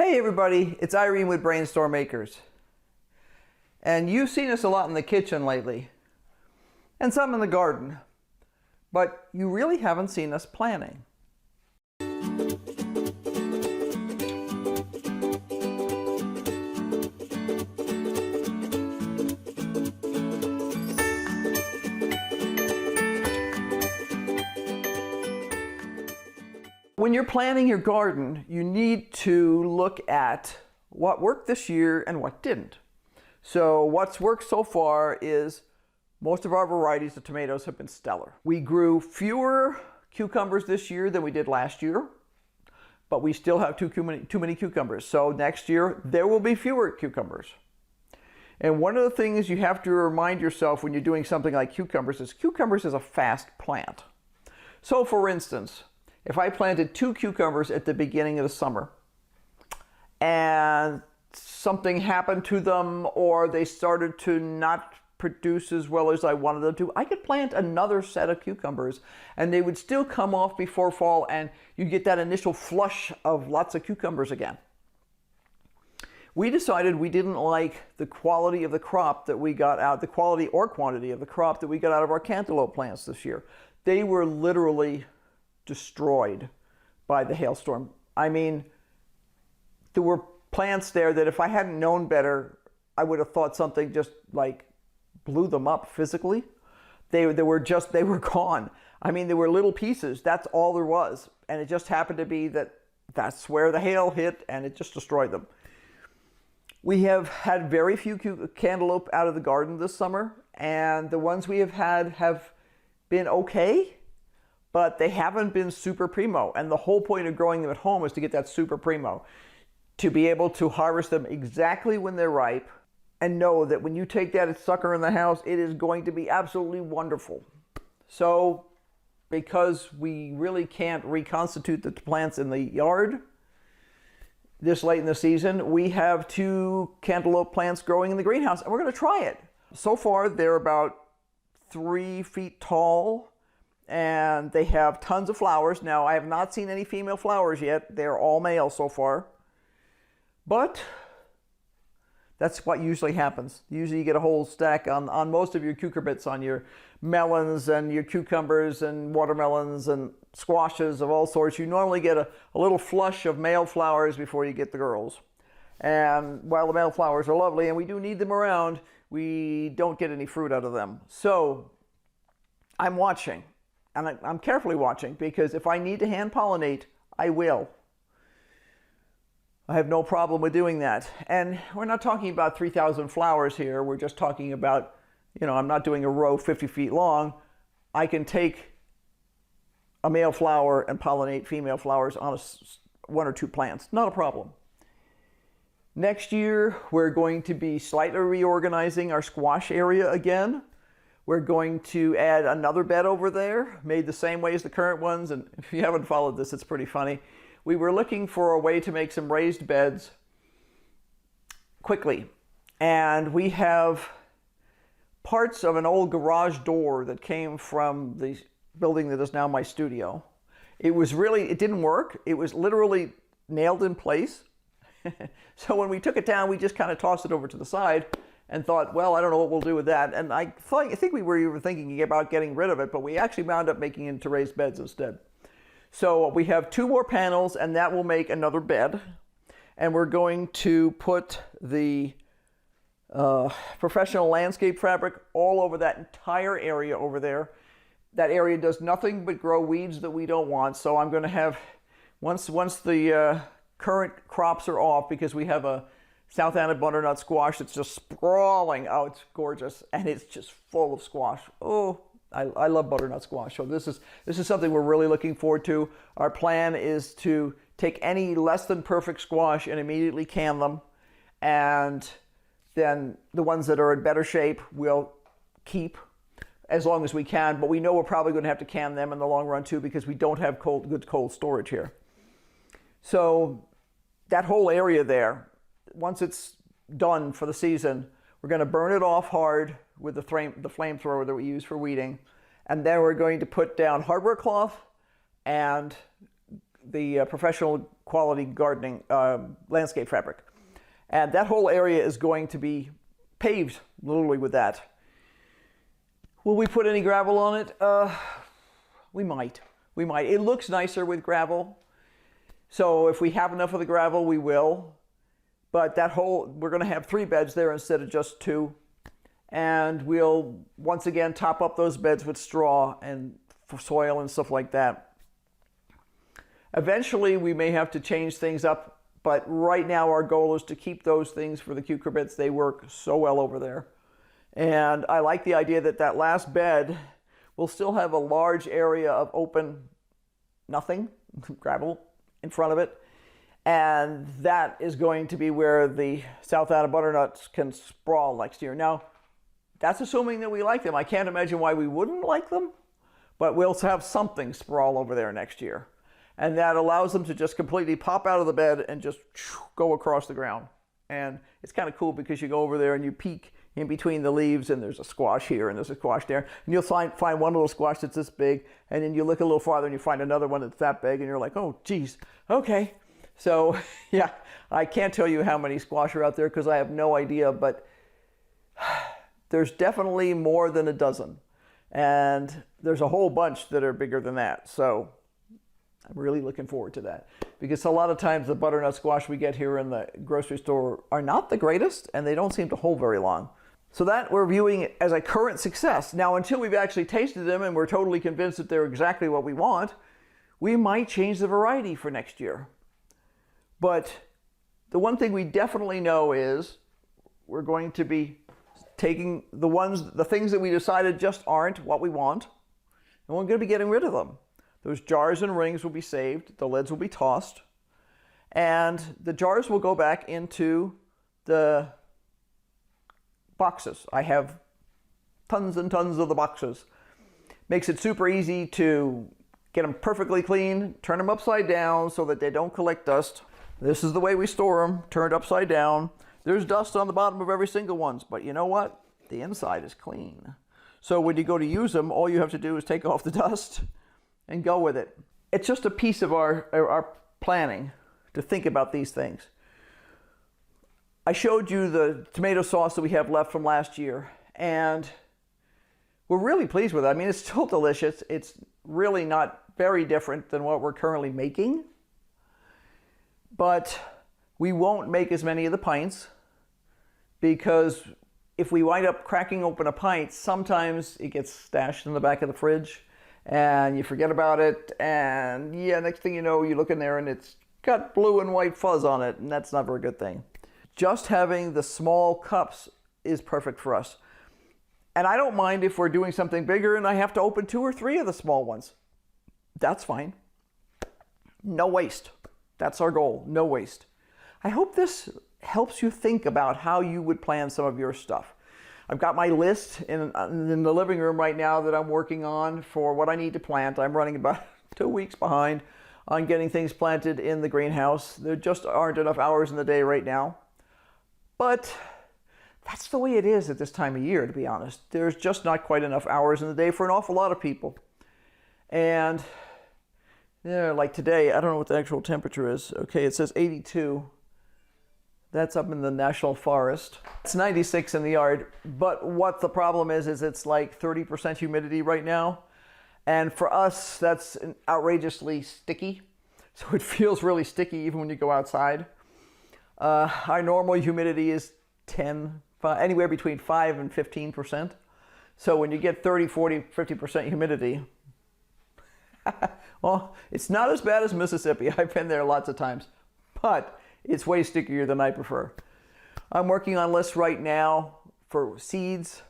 Hey everybody, it's Irene with BrainStormAcres. And you've seen us a lot in the kitchen lately, and some in the garden, but you really haven't seen us planning. When you're planning your garden, you need to look at what worked this year and what didn't. So what's worked so far is most of our varieties of tomatoes have been stellar. We grew fewer cucumbers this year than we did last year, but we still have too many cucumbers. So next year there will be fewer cucumbers. And one of the things you have to remind yourself when you're doing something like cucumbers is a fast plant. So for instance, if I planted 2 cucumbers at the beginning of the summer and something happened to them or they started to not produce as well as I wanted them to, I could plant another set of cucumbers and they would still come off before fall and you get that initial flush of lots of cucumbers again. We decided we didn't like the quality of the crop that we got out, the quality or quantity of the crop that we got out of our cantaloupe plants this year. They were literally destroyed by the hailstorm. I mean, there were plants there that if I hadn't known better, I would have thought something just like blew them up physically. They were gone. I mean, they were little pieces. That's all there was. And it just happened to be that that's where the hail hit and it just destroyed them. We have had very few cantaloupe out of the garden this summer, and the ones we have had have been okay, but they haven't been super primo. And the whole point of growing them at home is to get that super primo, to be able to harvest them exactly when they're ripe and know that when you take that sucker in the house, it is going to be absolutely wonderful. So because we really can't reconstitute the plants in the yard this late in the season, we have 2 cantaloupe plants growing in the greenhouse and we're going to try it. So far they're about 3 feet tall and they have tons of flowers. Now, I have not seen any female flowers yet. They're all male so far. But that's what usually happens. Usually you get a whole stack on most of your cucurbits, on your melons and your cucumbers and watermelons and squashes of all sorts. You normally get a little flush of male flowers before you get the girls. And while the male flowers are lovely and we do need them around, we don't get any fruit out of them. So I'm watching. And I'm carefully watching, because if I need to hand pollinate, I will. I have no problem with doing that. And we're not talking about 3,000 flowers here. We're just talking about, I'm not doing a row 50 feet long. I can take a male flower and pollinate female flowers on 1 or 2 plants. Not a problem. Next year, we're going to be slightly reorganizing our squash area again. We're going to add another bed over there, made the same way as the current ones. And if you haven't followed this, it's pretty funny. We were looking for a way to make some raised beds quickly. And we have parts of an old garage door that came from the building that is now my studio. It didn't work. It was literally nailed in place. So when we took it down, we just kind of tossed it over to the side and thought, well, I don't know what we'll do with that. And I think we were even thinking about getting rid of it, but we actually wound up making it into raised beds instead. So we have 2 more panels and that will make another bed. And we're going to put the professional landscape fabric all over that entire area over there. That area does nothing but grow weeds that we don't want. So I'm going to have, once the current crops are off, because we have a South Anna butternut squash that's just sprawling. Oh, it's gorgeous. And it's just full of squash. Oh, I love butternut squash. So this is something we're really looking forward to. Our plan is to take any less than perfect squash and immediately can them. And then the ones that are in better shape we'll keep as long as we can. But we know we're probably going to have to can them in the long run too, because we don't have good cold storage here. So that whole area there, once it's done for the season, we're going to burn it off hard with the flamethrower that we use for weeding. And then we're going to put down hardware cloth and the professional quality gardening landscape fabric. And that whole area is going to be paved literally with that. Will we put any gravel on it? We might. We might. It looks nicer with gravel. So if we have enough of the gravel, we will. But that whole, we're going to have 3 beds there instead of just 2. And we'll once again top up those beds with straw and soil and stuff like that. Eventually we may have to change things up, but right now our goal is to keep those things for the cucumber beds. They work so well over there. And I like the idea that that last bed will still have a large area of open nothing, gravel in front of it. And that is going to be where the South Anna butternuts can sprawl next year. Now, that's assuming that we like them. I can't imagine why we wouldn't like them, but we'll have something sprawl over there next year. And that allows them to just completely pop out of the bed and just go across the ground. And it's kind of cool because you go over there and you peek in between the leaves and there's a squash here and there's a squash there. And you'll find one little squash that's this big, and then you look a little farther and you find another one that's that big, and you're like, oh, geez, okay. So, yeah, I can't tell you how many squash are out there because I have no idea, but there's definitely more than a dozen. And there's a whole bunch that are bigger than that. So I'm really looking forward to that. Because a lot of times the butternut squash we get here in the grocery store are not the greatest, and they don't seem to hold very long. So that we're viewing as a current success. Now, until we've actually tasted them and we're totally convinced that they're exactly what we want, we might change the variety for next year. But the one thing we definitely know is we're going to be taking the things that we decided just aren't what we want, and we're going to be getting rid of them. Those jars and rings will be saved, the lids will be tossed, and the jars will go back into the boxes. I have tons and tons of the boxes. Makes it super easy to get them perfectly clean, turn them upside down so that they don't collect dust. This is the way we store them, turned upside down. There's dust on the bottom of every single one, but you know what? The inside is clean. So when you go to use them, all you have to do is take off the dust and go with it. It's just a piece of our planning to think about these things. I showed you the tomato sauce that we have left from last year, and we're really pleased with it. I mean, it's still delicious. It's really not very different than what we're currently making, but we won't make as many of the pints because if we wind up cracking open a pint, sometimes it gets stashed in the back of the fridge and you forget about it, and yeah, next thing you know, you look in there and it's got blue and white fuzz on it, and that's not a very good thing. Just having the small cups is perfect for us. And I don't mind if we're doing something bigger and I have to open 2 or 3 of the small ones. That's fine. No waste. That's our goal, no waste. I hope this helps you think about how you would plan some of your stuff. I've got my list in the living room right now that I'm working on for what I need to plant. I'm running about 2 weeks behind on getting things planted in the greenhouse. There just aren't enough hours in the day right now. But that's the way it is at this time of year, to be honest. There's just not quite enough hours in the day for an awful lot of people. And yeah, like today, I don't know what the actual temperature is. Okay, it says 82. That's up in the National Forest. It's 96 in the yard, but what the problem is it's like 30% humidity right now. And for us, that's outrageously sticky. So it feels really sticky even when you go outside. Our normal humidity is anywhere between 5 and 15%. So when you get 30, 40, 50% humidity, well, it's not as bad as Mississippi. I've been there lots of times, but it's way stickier than I prefer. I'm working on lists right now for seeds.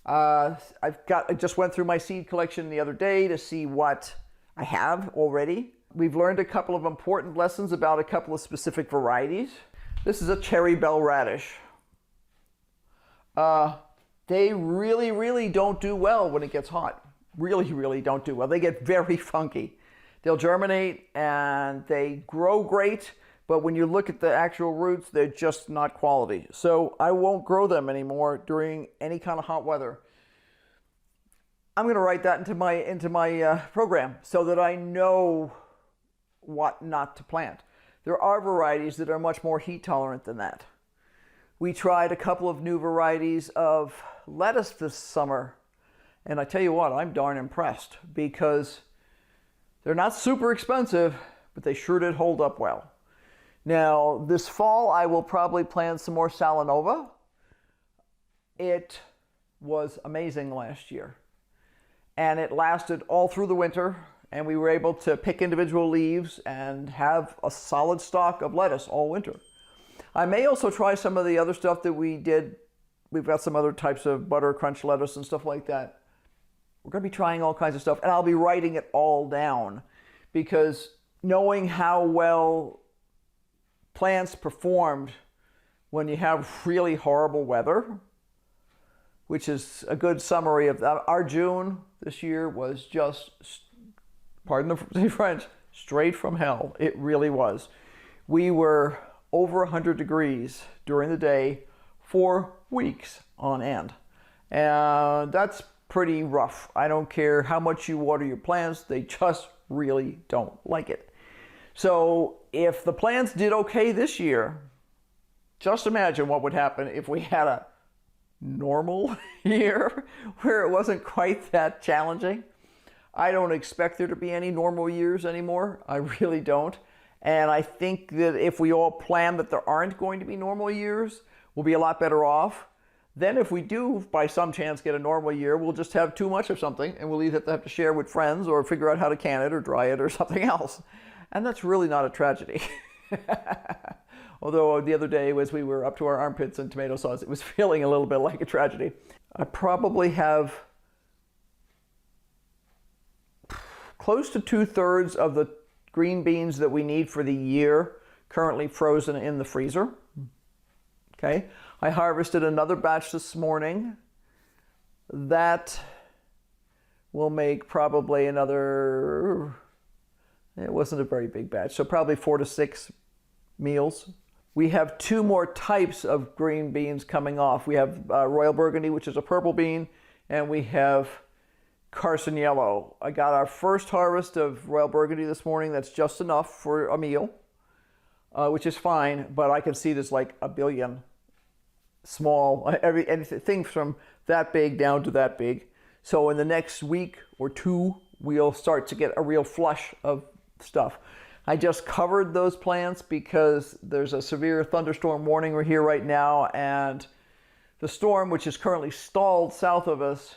I just went through my seed collection the other day to see what I have already. We've learned a couple of important lessons about a couple of specific varieties. This is a cherry bell radish. They really, really don't do well when it gets hot. Really, really don't do well. They get very funky. They'll germinate and they grow great, but when you look at the actual roots, they're just not quality. So I won't grow them anymore during any kind of hot weather. I'm going to write that into my program so that I know what not to plant. there are varieties that are much more heat tolerant than that. We tried a couple of new varieties of lettuce this summer, and I tell you what, I'm darn impressed because they're not super expensive, but they sure did hold up well. Now, this fall, I will probably plant some more Salanova. It was amazing last year, and it lasted all through the winter, and we were able to pick individual leaves and have a solid stock of lettuce all winter. I may also try some of the other stuff that we did. We've got some other types of butter crunch lettuce and stuff like that. We're going to be trying all kinds of stuff, and I'll be writing it all down because knowing how well plants performed when you have really horrible weather, which is a good summary of that. Our June this year was just, pardon the French, straight from hell. It really was. We were over 100 degrees during the day for weeks on end. And that's pretty rough. I don't care how much you water your plants, they just really don't like it. So if the plants did okay this year, just imagine what would happen if we had a normal year where it wasn't quite that challenging. I don't expect there to be any normal years anymore. I really don't. And I think that if we all plan that there aren't going to be normal years, we'll be a lot better off. Then if we do, by some chance, get a normal year, we'll just have too much of something, and we'll either have to share with friends or figure out how to can it or dry it or something else. And that's really not a tragedy. Although the other day, as we were up to our armpits in tomato sauce, it was feeling a little bit like a tragedy. I probably have close to 2/3 of the green beans that we need for the year currently frozen in the freezer. Okay, I harvested another batch this morning. That will make probably another, it wasn't a very big batch, so probably 4 to 6 meals. We have 2 more types of green beans coming off. We have Royal Burgundy, which is a purple bean, and we have Carson Yellow. I got our first harvest of Royal Burgundy this morning. That's just enough for a meal, which is fine, but I can see there's like a billion small, anything from that big down to that big. So in the next week or 2, we'll start to get a real flush of stuff. I just covered those plants because there's a severe thunderstorm warning we're here right now, and the storm, which is currently stalled south of us,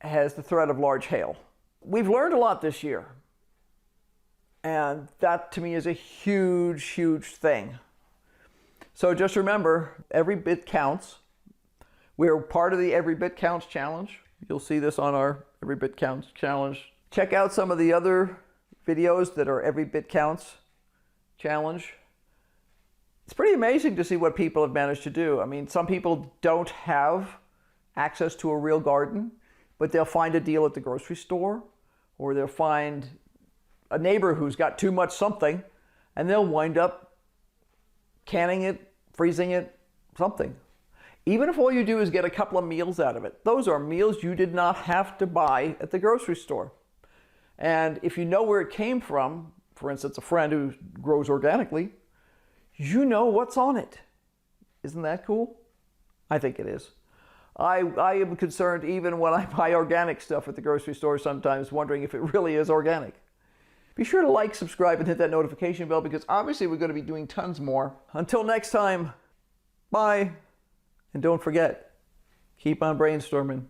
has the threat of large hail. We've learned a lot this year, and that to me is a huge, huge thing. So just remember, every bit counts. We're part of the Every Bit Counts challenge. You'll see this on our Every Bit Counts challenge. Check out some of the other videos that are Every Bit Counts challenge. It's pretty amazing to see what people have managed to do. I mean, some people don't have access to a real garden, but they'll find a deal at the grocery store, or they'll find a neighbor who's got too much something, and they'll wind up canning it, freezing it, something. Even if all you do is get a couple of meals out of it, those are meals you did not have to buy at the grocery store. And if you know where it came from, for instance, a friend who grows organically, you know what's on it. Isn't that cool? I think it is. I am concerned even when I buy organic stuff at the grocery store sometimes, wondering if it really is organic. Be sure to like, subscribe, and hit that notification bell because obviously we're going to be doing tons more. Until next time, bye. And don't forget, keep on brainstorming.